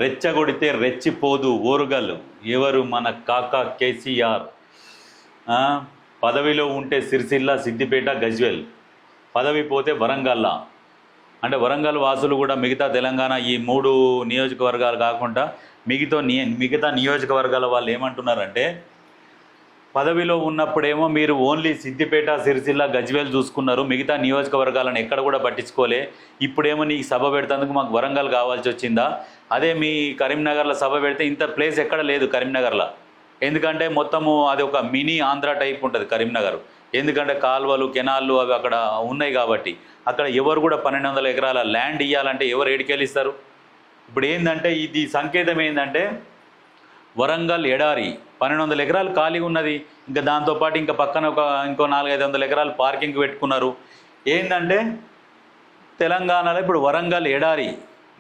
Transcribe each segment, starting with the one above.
రెచ్చగొడితే రెచ్చిపోదు ఓరుగల్లు. ఎవరు? మన కాకా కేసీఆర్. పదవిలో ఉంటే సిరిసిల్ల, సిద్దిపేట, గజ్వెల్, పదవి పోతే వరంగల్లా. అంటే వరంగల్ వాసులు కూడా మిగతా తెలంగాణ ఈ 3 నియోజకవర్గాలు కాకుండా మిగతా నియోజకవర్గాల వాళ్ళు ఏమంటున్నారంటే, పదవిలో ఉన్నప్పుడేమో మీరు ఓన్లీ సిద్దిపేట, సిరిసిల్ల, గజ్వేల్ చూసుకున్నారు, మిగతా నియోజకవర్గాలను ఎక్కడ కూడా పట్టించుకోలే. ఇప్పుడేమో నీకు సభ పెడతాందుకు మాకు వరంగల్ కావాల్సి వచ్చిందా? అదే మీ కరీంనగర్లో సభ పెడితే ఇంత ప్లేస్ ఎక్కడ లేదు కరీంనగర్లో. ఎందుకంటే మొత్తము అది ఒక మినీ ఆంధ్ర టైప్ ఉంటుంది కరీంనగర్. ఎందుకంటే కాలువలు, కెనాళ్ళు అవి అక్కడ ఉన్నాయి కాబట్టి అక్కడ ఎవరు కూడా 1200 ఎకరాల ల్యాండ్ ఇవ్వాలంటే ఎవరు ఏడికెళ్ళిస్తారు? ఇప్పుడు ఏంటంటే ఇది సంకేతం ఏంటంటే వరంగల్ ఎడారి 1200 ఎకరాలు ఖాళీ ఉన్నది. ఇంకా దాంతోపాటు ఇంకా పక్కన ఇంకో 400-500 ఎకరాలు పార్కింగ్ పెట్టుకున్నారు. ఏంటంటే తెలంగాణలో ఇప్పుడు వరంగల్ ఎడారి.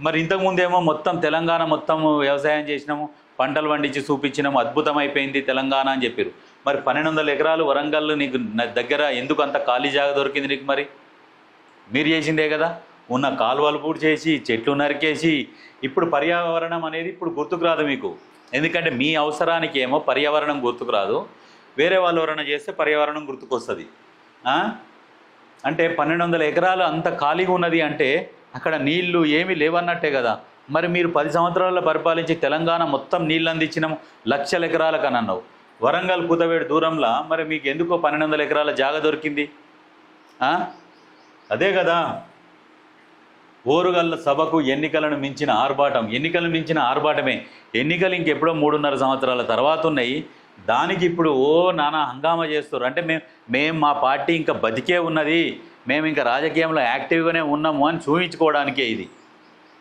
మరి ఇంతకుముందేమో మొత్తం తెలంగాణ మొత్తం వ్యవసాయం చేసినాము, పంటలు పండించి చూపించినాము, అద్భుతమైపోయింది తెలంగాణ అని చెప్పారు. మరి 1200 ఎకరాలు వరంగల్ నీకు దగ్గర ఎందుకు అంత ఖాళీ జాగా దొరికింది నీకు? మరి మీరు చేసిందే కదా. ఉన్న కాలువలు పూర్తి చేసి, చెట్లు నరికేసి, ఇప్పుడు పర్యావరణం అనేది ఇప్పుడు గుర్తుకు రాదు మీకు. ఎందుకంటే మీ అవసరానికి ఏమో పర్యావరణం గుర్తుకు రాదు, వేరే వాళ్ళు ఎవరైనా చేస్తే పర్యావరణం గుర్తుకొస్తుంది. అంటే 1200 ఎకరాలు అంత ఖాళీగా ఉన్నది అంటే అక్కడ నీళ్లు ఏమీ లేవన్నట్టే కదా. మరి మీరు 10 సంవత్సరాల్లో పరిపాలించి తెలంగాణ మొత్తం నీళ్ళు అందించినాము, 1,00,000 ఎకరాలకు అని అన్నావు. వరంగల్ కూతవేడు దూరంలో మరి మీకు ఎందుకో 1200 ఎకరాల జాగా దొరికింది? అదే కదా. ఓరుగల్ల సభకు ఎన్నికలను మించిన ఆర్భాటం. ఎన్నికలు మించిన ఆర్భాటమే. ఎన్నికలు ఇంకెప్పుడో 3.5 సంవత్సరాల తర్వాత ఉన్నాయి. దానికి ఇప్పుడు నానా హంగామా చేస్తారు. అంటే మేము మా పార్టీ ఇంకా బతికే ఉన్నది, మేము ఇంకా రాజకీయంలో యాక్టివ్గానే ఉన్నాము అని చూపించుకోవడానికే ఇది.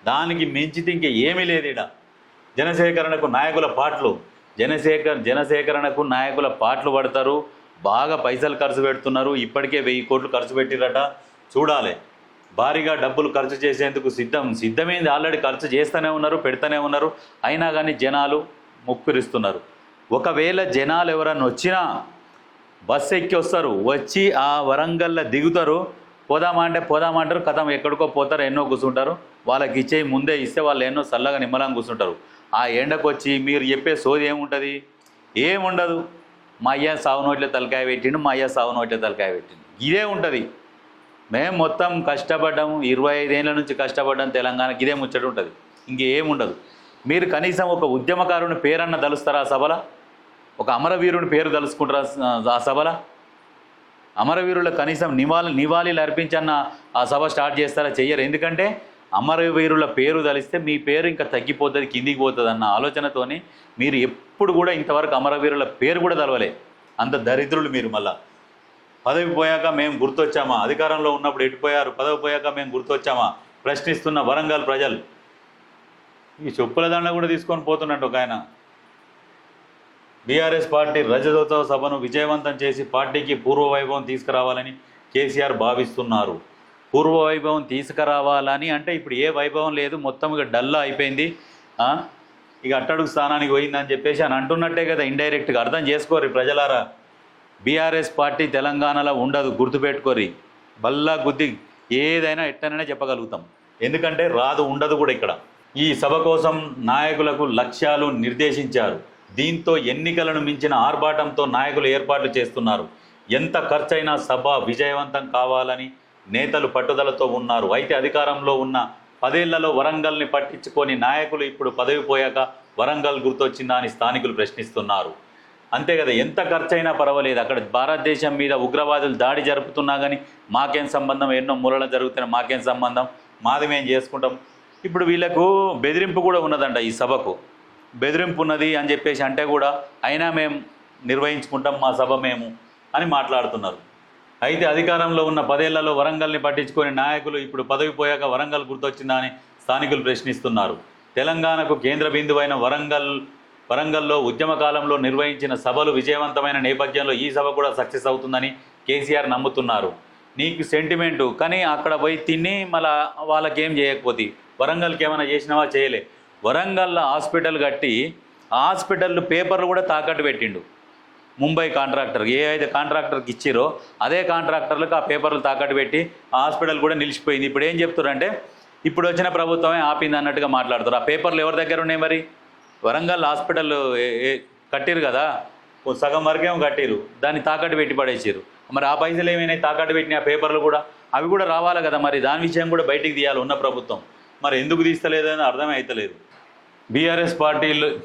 దానికి మించితే ఇంక ఏమీ లేదు. ఇక్కడ జనసేకరణకు నాయకుల పాటలు, జనసేకరణకు నాయకుల పాటలు పడతారు, బాగా పైసలు ఖర్చు పెడుతున్నారు. ఇప్పటికే 1000 కోట్లు ఖర్చు పెట్టిరట. చూడాలి. భారీగా డబ్బులు ఖర్చు చేసేందుకు సిద్ధమైంది. ఆల్రెడీ ఖర్చు చేస్తూనే ఉన్నారు, పెడుతూనే ఉన్నారు. అయినా కానీ జనాలు ముక్కిరిస్తున్నారు. ఒకవేళ జనాలు ఎవరన్నా వచ్చినా బస్సు ఎక్కి వస్తారు, వచ్చి ఆ వరంగల్లో దిగుతారు, పోదామంటారు, కథం ఎక్కడికో పోతారు, ఎన్నో కూర్చుంటారు. వాళ్ళకి ఇచ్చే ముందే ఇస్తే వాళ్ళు ఎన్నో చల్లగా నిమ్మలంగా కూర్చుంటారు. ఆ ఎండకు వచ్చి మీరు చెప్పే సోది ఏముంటుంది? ఏముండదు. మా అయ్య సాగు నోట్లే తలకాయ పెట్టిండు, మా అయ్య సాగు నోట్లే తలకాయ పెట్టిండు, ఇదే ఉంటుంది. మేము మొత్తం కష్టపడ్డాము, 25 ఏళ్ళ నుంచి కష్టపడ్డాం తెలంగాణకి, ఇదే ముచ్చట ఉంటుంది, ఇంకేముండదు. మీరు కనీసం ఒక ఉద్యమకారుని పేరన్న తలుస్తారా ఆ సభలో? ఒక అమరవీరుని పేరు తలుసుకుంటారా ఆ సభలో? అమరవీరులకు కనీసం నివాళీలు అర్పించన్న ఆ సభ స్టార్ట్ చేస్తారా? చెయ్యరు. ఎందుకంటే అమరవీరుల పేరు తలిస్తే మీ పేరు ఇంకా తగ్గిపోతుంది, కిందికి పోతుంది అన్న ఆలోచనతోని మీరు ఎప్పుడు కూడా ఇంతవరకు అమరవీరుల పేరు కూడా తలవలే. అంత దరిద్రులు మీరు. మళ్ళా పదవి పోయాక మేము గుర్తొచ్చామా? అధికారంలో ఉన్నప్పుడు ఎటుపోయారు? పదవి పోయాక మేము గుర్తొచ్చామా? ప్రశ్నిస్తున్న వరంగల్ ప్రజలు. ఈ చెప్పుల దండ కూడా తీసుకొని పోతున్నట్టు ఒక ఆయన. బీఆర్ఎస్ పార్టీ రజతోత్సవ సభను విజయవంతం చేసి పార్టీకి పూర్వవైభవం తీసుకురావాలని కేసీఆర్ భావిస్తున్నారు. పూర్వవైభవం తీసుకురావాలని అంటే ఇప్పుడు ఏ వైభవం లేదు, మొత్తం ఇక డల్లా అయిపోయింది, ఇక అట్టడుగు స్థానానికి పోయిందని చెప్పేసి అని అంటున్నట్టే కదా ఇండైరెక్ట్గా. అర్థం చేసుకోరు ప్రజలారా. బీఆర్ఎస్ పార్టీ తెలంగాణలో ఉండదు, గుర్తుపెట్టుకోరి. బల్లా గుద్ది ఏదైనా ఎట్టనైనా చెప్పగలుగుతాం. ఎందుకంటే రాదు, ఉండదు కూడా ఇక్కడ. ఈ సభ కోసం నాయకులకు లక్ష్యాలు నిర్దేశించారు. దీంతో ఎన్నికలను మించిన ఆర్భాటంతో నాయకులు ఏర్పాట్లు చేస్తున్నారు. ఎంత ఖర్చైనా సభ విజయవంతం కావాలని నేతలు పట్టుదలతో ఉన్నారు. అయితే అధికారంలో ఉన్న 10 ఏళ్లలో వరంగల్ని పట్టించుకొని నాయకులు ఇప్పుడు పదవి పోయాక వరంగల్ గుర్తొచ్చిందా అని స్థానికులు ప్రశ్నిస్తున్నారు. అంతే కదా, ఎంత ఖర్చైనా పర్వాలేదు. అక్కడ భారతదేశం మీద ఉగ్రవాదులు దాడి జరుపుతున్నా కానీ మాకేం సంబంధం, ఎన్నో మూలలు జరుగుతున్నా మాకేం సంబంధం, మాది మేము చేసుకుంటాం. ఇప్పుడు వీళ్ళకు బెదిరింపు కూడా ఉన్నదంట. ఈ సభకు బెదిరింపు ఉన్నది అని చెప్పేసి అంటే కూడా అయినా మేము నిర్వహించుకుంటాం మా సభ మేము అని మాట్లాడుతున్నారు. అయితే అధికారంలో ఉన్న 10 ఏళ్లలో వరంగల్ని పట్టించుకొని నాయకులు ఇప్పుడు పదవి పోయాక వరంగల్ గుర్తొచ్చిందా అని స్థానికులు ప్రశ్నిస్తున్నారు. తెలంగాణకు కేంద్ర బిందువైన వరంగల్లో ఉద్యమ కాలంలో నిర్వహించిన సభలు విజయవంతమైన నేపథ్యంలో ఈ సభ కూడా సక్సెస్ అవుతుందని కేసీఆర్ నమ్ముతున్నారు. నీకు సెంటిమెంటు, కానీ అక్కడ పోయి తిని మళ్ళీ వాళ్ళకేం చేయకపోతే వరంగల్కి ఏమైనా చేసినావా? చేయలే. వరంగల్లో హాస్పిటల్ కట్టి హాస్పిటల్ పేపర్లు కూడా తాకట్టు పెట్టిండు ముంబై కాంట్రాక్టర్. ఏ అయితే కాంట్రాక్టర్కి ఇచ్చిరో అదే కాంట్రాక్టర్లకు ఆ పేపర్లు తాకట్టు పెట్టి ఆ హాస్పిటల్ కూడా నిలిచిపోయింది. ఇప్పుడు ఏం చెప్తారంటే ఇప్పుడు వచ్చిన ప్రభుత్వమే ఆపింది అన్నట్టుగా మాట్లాడతారు. ఆ పేపర్లు ఎవరి దగ్గర ఉన్నాయి మరి? వరంగల్ హాస్పిటల్ కట్టిరు కదా, ఓ సగం వరకేమో కట్టిరు, దాన్ని తాకట్టు పెట్టి పడేసారు. మరి ఆ పైసలు ఏమైనా తాకట్టు పెట్టిన ఆ పేపర్లు కూడా అవి కూడా రావాలి కదా, మరి దాని విషయం కూడా బయటికి తీయాలి ఉన్న ప్రభుత్వం. మరి ఎందుకు తీస్తలేదని అర్థమే అవుతలేదు. బీఆర్ఎస్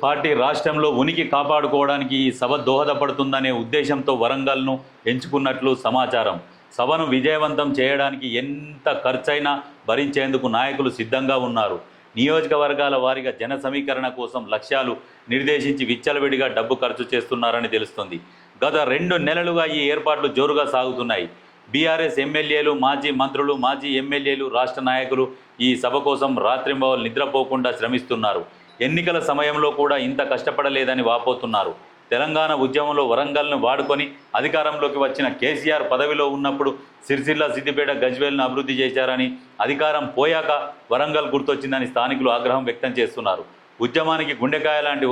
పార్టీ రాష్ట్రంలో ఉనికి కాపాడుకోవడానికి ఈ సభ దోహదపడుతుందనే ఉద్దేశంతో వరంగల్ను ఎంచుకున్నట్లు సమాచారం. సభను విజయవంతం చేయడానికి ఎంత ఖర్చైనా భరించేందుకు నాయకులు సిద్ధంగా ఉన్నారు. నియోజకవర్గాల వారీగా జన సమీకరణ కోసం లక్ష్యాలు నిర్దేశించి విచ్చలవిడిగా డబ్బు ఖర్చు చేస్తున్నారని తెలుస్తుంది. గత 2 నెలలుగా ఈ ఏర్పాట్లు జోరుగా సాగుతున్నాయి. బీఆర్ఎస్ ఎమ్మెల్యేలు, మాజీ మంత్రులు, మాజీ ఎమ్మెల్యేలు, రాష్ట్ర నాయకులు ఈ సభ కోసం రాత్రింబవలు నిద్రపోకుండా శ్రమిస్తున్నారు. ఎన్నికల సమయంలో కూడా ఇంత కష్టపడలేదని వాపోతున్నారు. తెలంగాణ ఉద్యమంలో వరంగల్ను వాడుకొని అధికారంలోకి వచ్చిన కేసీఆర్ పదవిలో ఉన్నప్పుడు సిరిసిల్ల, సిద్దిపేట, గజ్వేల్ను అభివృద్ధి చేశారని, అధికారం పోయాక వరంగల్ గుర్తొచ్చిందని స్థానికులు ఆగ్రహం వ్యక్తం చేస్తున్నారు. ఉద్యమానికి గుండెకాయ లాంటి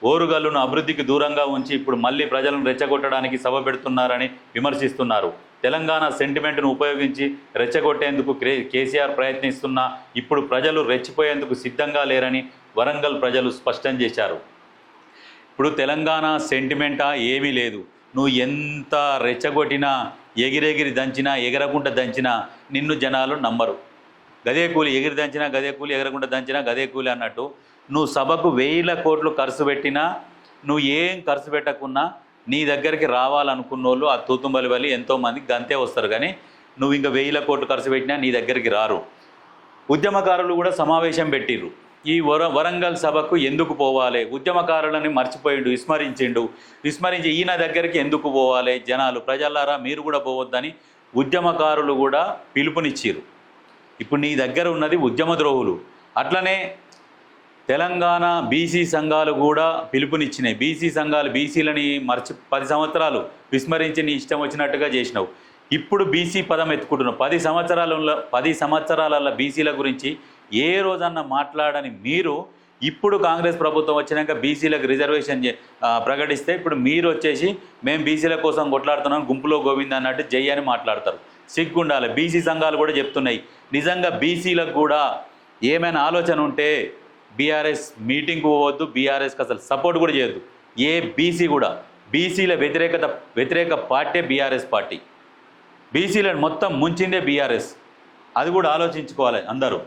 ఓరుగల్లును అభివృద్ధికి దూరంగా ఉంచి ఇప్పుడు మళ్ళీ ప్రజలను రెచ్చగొట్టడానికి సభ పెడుతున్నారని విమర్శిస్తున్నారు. తెలంగాణ సెంటిమెంట్ను ఉపయోగించి రెచ్చగొట్టేందుకు కేసీఆర్ ప్రయత్నిస్తున్నా ఇప్పుడు ప్రజలు రెచ్చిపోయేందుకు సిద్ధంగా లేరని వరంగల్ ప్రజలు స్పష్టం చేశారు. ఇప్పుడు తెలంగాణ సెంటిమెంటా ఏమీ లేదు. నువ్వు ఎంత రెచ్చగొట్టినా, ఎగిరెగిరి దంచినా, ఎగరకుండా దంచినా నిన్ను జనాలు నమ్మరు. గదే కూలి, ఎగిరి దంచినా గదే కూలి, ఎగరకుండా దంచినా గదే కూలి అన్నట్టు నువ్వు సభకు 1000 కోట్లు ఖర్చు పెట్టినా, నువ్వు ఏం ఖర్చు పెట్టకున్నా నీ దగ్గరికి రావాలనుకున్న వాళ్ళు ఆ తూతుంబలి వల్లి ఎంతోమంది గంతే వస్తారు. కానీ నువ్వు ఇంకా 1000 కోట్లు ఖర్చు పెట్టినా నీ దగ్గరికి రారు. ఉద్యమకారులు కూడా సమావేశం పెట్టిర్రు. ఈ వరంగల్ సభకు ఎందుకు పోవాలి? ఉద్యమకారులని మర్చిపోయిండు, విస్మరించి ఈయన దగ్గరికి ఎందుకు పోవాలి? జనాలు, ప్రజలారా మీరు కూడా పోవద్దని ఉద్యమకారులు కూడా పిలుపునిచ్చిర్రు. ఇప్పుడు నీ దగ్గర ఉన్నది ఉద్యమ ద్రోహులు. అట్లనే తెలంగాణ బీసీ సంఘాలు కూడా పిలుపునిచ్చినాయి. బీసీ సంఘాలు బీసీలని 10 సంవత్సరాలు విస్మరించి నీ ఇష్టం వచ్చినట్టుగా చేసినావు. ఇప్పుడు బీసీ పదం ఎత్తుకుంటున్నావు. 10 సంవత్సరాల బీసీల గురించి ఏ రోజన్నా మాట్లాడని మీరు ఇప్పుడు కాంగ్రెస్ ప్రభుత్వం వచ్చినాక బీసీలకు రిజర్వేషన్ ప్రకటిస్తే ఇప్పుడు మీరు వచ్చేసి మేము బీసీల కోసం కొట్లాడుతున్నాం, గుంపులో గోవింద అన్నట్టు జై అని మాట్లాడతారు. సిగ్గుండాలి. బీసీ సంఘాలు కూడా చెప్తున్నాయి, నిజంగా బీసీలకు కూడా ఏమైనా ఆలోచన ఉంటే బీఆర్ఎస్ మీటింగ్కి పోవద్దు, బీఆర్ఎస్కి అసలు సపోర్ట్ కూడా చేయొద్దు. ఏ బీసీ కూడా, బీసీల వ్యతిరేక పార్టీ బీఆర్ఎస్ పార్టీ. బీసీలను మొత్తం ముంచిందే బీఆర్ఎస్. అది కూడా ఆలోచించుకోవాలి అందరూ.